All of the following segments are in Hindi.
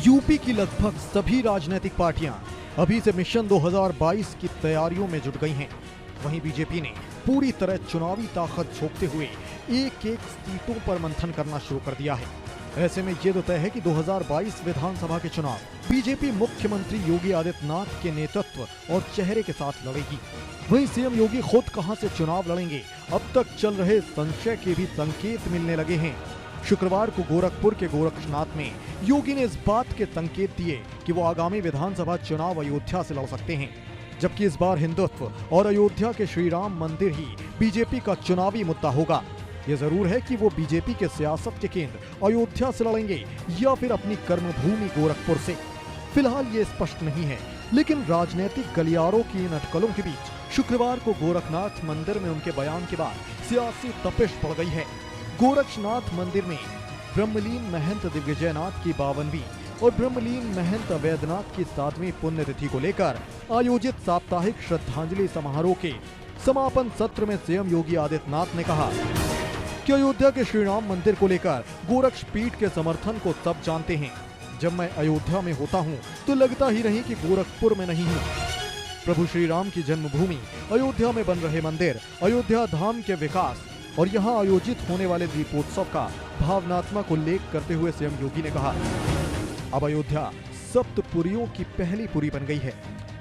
यूपी की लगभग सभी राजनीतिक पार्टियां अभी से मिशन 2022 की तैयारियों में जुट गई हैं। वहीं बीजेपी ने पूरी तरह चुनावी ताकत झोंकते हुए एक एक सीटों पर मंथन करना शुरू कर दिया है। ऐसे में ये तो तय है कि 2022 विधानसभा के चुनाव बीजेपी मुख्यमंत्री योगी आदित्यनाथ के नेतृत्व और चेहरे के साथ लड़ेगी। वहीं सीएम योगी खुद कहां से चुनाव लड़ेंगे, अब तक चल रहे संशय के भी संकेत मिलने लगे हैं। शुक्रवार को गोरखपुर के गोरक्षनाथ में योगी ने इस बात के संकेत दिए कि वो आगामी विधानसभा चुनाव अयोध्या से लड़ सकते हैं, जबकि इस बार हिंदुत्व और अयोध्या के श्री राम मंदिर ही बीजेपी का चुनावी मुद्दा होगा। ये जरूर है कि वो बीजेपी के सियासत के केंद्र अयोध्या से लड़ेंगे या फिर अपनी कर्मभूमि गोरखपुर से। फिलहाल ये स्पष्ट नहीं है, लेकिन राजनीतिक गलियारों की इन अटकलों के बीच शुक्रवार को गोरखनाथ मंदिर में उनके बयान के बाद सियासी तपिश बढ़ गई है। गोरक्षनाथ मंदिर में ब्रह्मलीन महंत दिग्विजयनाथ की 52वीं और ब्रह्मलीन महंत अवैधनाथ की 7वीं पुण्यतिथि को लेकर आयोजित साप्ताहिक श्रद्धांजलि समारोह के समापन सत्र में सीएम योगी आदित्यनाथ ने कहा कि अयोध्या के श्री राम मंदिर को लेकर गोरक्ष पीठ के समर्थन को सब जानते हैं। जब मैं अयोध्या में होता हूं तो लगता ही नहीं कि गोरखपुर में नहीं हूं। प्रभु श्री राम की जन्मभूमि अयोध्या में बन रहे मंदिर, अयोध्या धाम के विकास और यहाँ आयोजित होने वाले दीपोत्सव का भावनात्मक उल्लेख करते हुए सीएम योगी ने कहा, अब अयोध्या सप्तपुरियों की पहली पुरी बन गई है।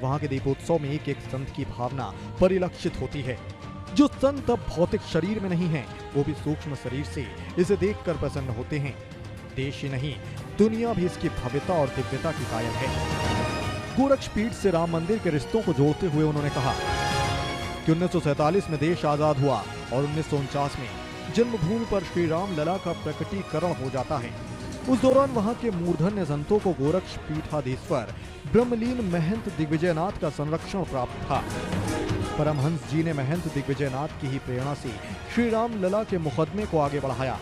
वहाँ के दीपोत्सव में एक एक संत की भावना परिलक्षित होती है। जो संत अब भौतिक शरीर में नहीं है, वो भी सूक्ष्म शरीर से इसे देखकर प्रसन्न होते हैं। देश ही नहीं, दुनिया भी इसकी भव्यता और दिव्यता की कायल है। गोरक्ष पीठ से राम मंदिर के रिश्तों को जोड़ते हुए उन्होंने कहा कि 1947 में देश आजाद हुआ और 1949 में जन्मभूमि पर श्री राम लला का प्रकटीकरण हो जाता है। उस दौरान वहां के मूर्धन्य संतों को गोरक्ष पीठाधीश्वर ब्रह्मलीन महंत दिग्विजयनाथ का संरक्षण प्राप्त था। परमहंस जी ने महंत दिग्विजयनाथ की ही प्रेरणा से श्री राम लला के मुकदमे को आगे बढ़ाया।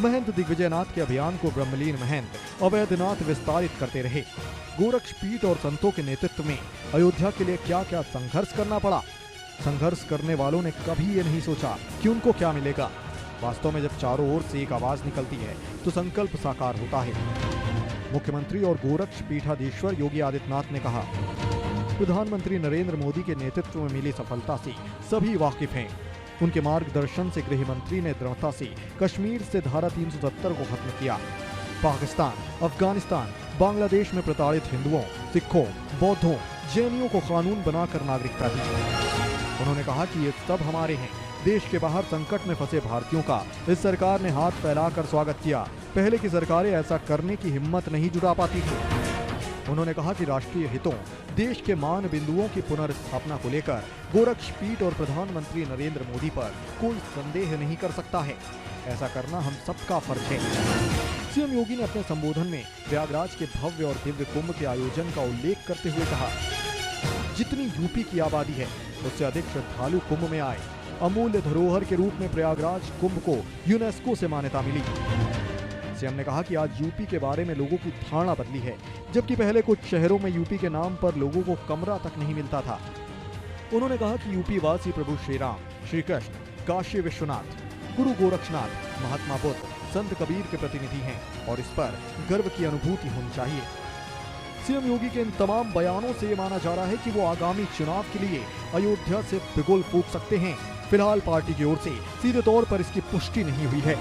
महंत दिग्विजयनाथ के अभियान को ब्रह्मलीन महंत अवैधनाथ विस्तारित करते रहे। गोरक्ष पीठ और संतों के नेतृत्व में अयोध्या के लिए क्या क्या संघर्ष करना पड़ा। संघर्ष करने वालों ने कभी ये नहीं सोचा कि उनको क्या मिलेगा। वास्तव में जब चारों ओर से एक आवाज निकलती है तो संकल्प साकार होता है। मुख्यमंत्री और गोरक्ष पीठाधीश्वर योगी आदित्यनाथ ने कहा, प्रधानमंत्री नरेंद्र मोदी के नेतृत्व में मिली सफलता से सभी वाकिफ हैं। उनके मार्गदर्शन से गृह मंत्री ने दृढ़ता से कश्मीर से धारा 370 को खत्म किया। पाकिस्तान, अफगानिस्तान, बांग्लादेश में प्रताड़ित हिंदुओं, सिखों, बौद्धों, जैनियों को कानून बनाकर नागरिकता दी। उन्होंने कहा कि ये सब हमारे हैं। देश के बाहर संकट में फंसे भारतीयों का इस सरकार ने हाथ फैलाकर स्वागत किया। पहले की सरकारें ऐसा करने की हिम्मत नहीं जुटा पाती थी। उन्होंने कहा कि राष्ट्रीय हितों, देश के मान बिंदुओं की पुनर्स्थापना को लेकर गोरक्ष पीठ और प्रधानमंत्री नरेंद्र मोदी पर कोई संदेह नहीं कर सकता है। ऐसा करना हम सबका फर्ज है। सीएम योगी ने अपने संबोधन में प्रयागराज के भव्य और दिव्य कुंभ के आयोजन का उल्लेख करते हुए कहा, जितनी यूपी की आबादी है उससे अधिक श्रद्धालु कुंभ में आए। अमूल्य धरोहर के रूप में प्रयागराज कुंभ को यूनेस्को से मान्यता मिली। सीएम ने कहा कि आज यूपी के बारे में लोगों की धारणा बदली है, जबकि पहले कुछ शहरों में यूपी के नाम पर लोगों को कमरा तक नहीं मिलता था। उन्होंने कहा कि यूपी वासी प्रभु श्री राम, श्री कृष्ण, काशी विश्वनाथ, गुरु गोरक्षनाथ, महात्मा बुद्ध, संत कबीर के प्रतिनिधि हैं और इस पर गर्व की अनुभूति होनी चाहिए। सीएम योगी के इन तमाम बयानों से ये माना जा रहा है कि वो आगामी चुनाव के लिए अयोध्या से बिगुल फूंक सकते हैं। फिलहाल पार्टी की ओर से सीधे तौर पर इसकी पुष्टि नहीं हुई है।